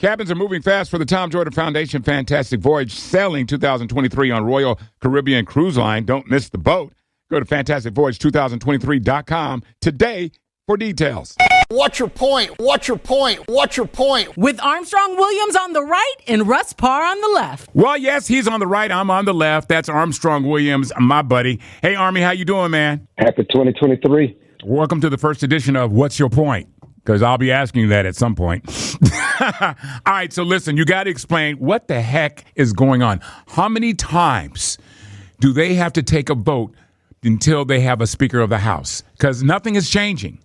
Cabins are moving fast for the Tom Jordan Foundation Fantastic Voyage, sailing 2023 on Royal Caribbean Cruise Line. Don't miss the boat. Go to fantasticvoyage2023.com today for details. What's your point? What's your point? What's your point? With Armstrong Williams on the right and Russ Parr on the left. Well, yes, he's on the right. I'm on the left. That's Armstrong Williams, my buddy. Hey, Army, how you doing, man? Happy 2023. Welcome to the first edition of What's Your Point? Because I'll be asking you that at some point. All right, so listen, you got to explain what the heck is going on. How many times do they have to take a vote until they have a Speaker of the House? Because nothing is changing.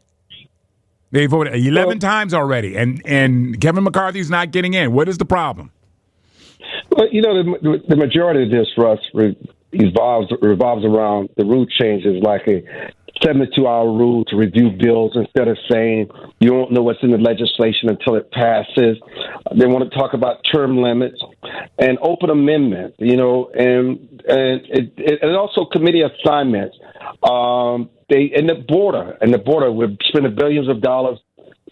They voted 11 times already, and Kevin McCarthy's not getting in. What is the problem? Well, you know, the majority of this, Russ, revolves around the rule changes, like a 72-hour rule to review bills instead of saying you don't know what's in the legislation until it passes. They want to talk about term limits and open amendment, you know, and also committee assignments. The border, we're spending billions of dollars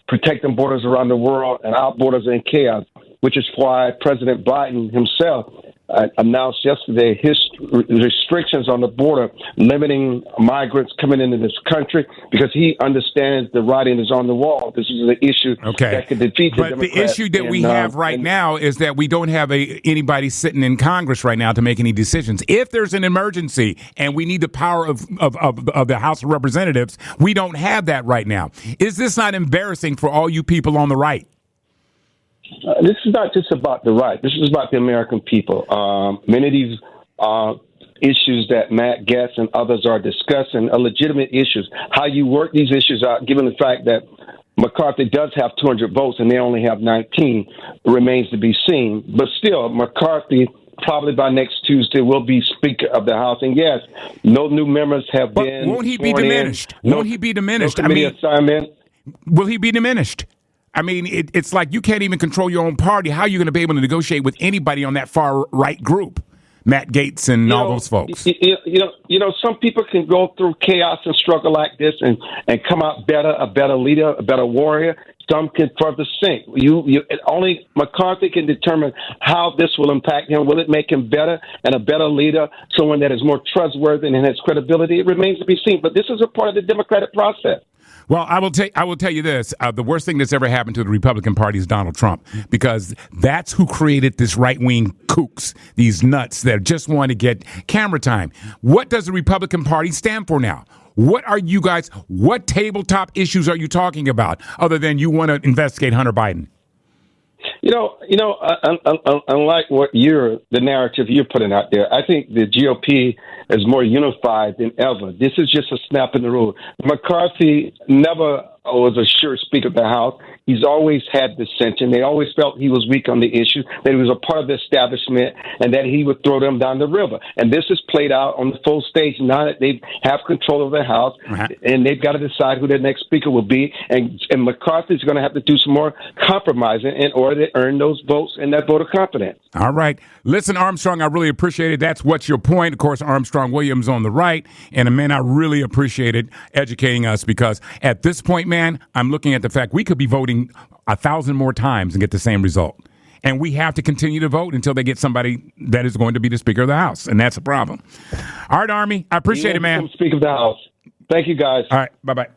protecting borders around the world, and our borders are in chaos, which is why President Biden himself announced yesterday his restrictions on the border, limiting migrants coming into this country, because he understands the writing is on the wall. This is an issue that could defeat the Democrats. But the issue that we have right now is that we don't have anybody sitting in Congress right now to make any decisions. If there's an emergency and we need the power of the House of Representatives, we don't have that right now. Is this not embarrassing for all you people on the right? This is not just about the right. This is about the American people. Many of these issues that Matt Gaetz and others are discussing are legitimate issues. How you work these issues out, given the fact that McCarthy does have 200 votes and they only have 19, remains to be seen. But still, McCarthy probably by next Tuesday will be Speaker of the House. And yes, no new members have been. Won't he be diminished? Won't he be diminished? No assignment. Will he be diminished? I mean, it's like you can't even control your own party. How are you going to be able to negotiate with anybody on that far right group? Matt Gaetz and all those folks. You know, some people can go through chaos and struggle like this and come out better, a better leader, a better warrior. Some can further sink. Only McCarthy can determine how this will impact him. Will it make him better and a better leader, someone that is more trustworthy and has credibility? It remains to be seen. But this is a part of the democratic process. Well, I will tell you this. The worst thing that's ever happened to the Republican Party is Donald Trump, because that's who created this right-wing kooks, these nuts that just want to get camera time. What does the Republican Party stand for now? What tabletop issues are you talking about other than you want to investigate Hunter Biden? Unlike the narrative you're putting out there, I think the GOP is more unified than ever. This is just a snap in the rule. McCarthy never was a sure Speaker of the House. He's always had dissension. They always felt he was weak on the issue, that he was a part of the establishment, and that he would throw them down the river. And this is played out on the full stage now that they have control of the House, and they've got to decide who their next Speaker will be. And McCarthy's going to have to do some more compromising in order to earn those votes and that vote of confidence. All right. Listen, Armstrong, I really appreciate it. That's What's Your Point. Of course, Armstrong Williams on the right. And, man, I really appreciated educating us, because at this point, man, I'm looking at the fact we could be voting 1,000 more times and get the same result. And we have to continue to vote until they get somebody that is going to be the Speaker of the House. And that's a problem. All right, Army, I appreciate it, man. Speaker of the House. Thank you, guys. All right. Bye-bye.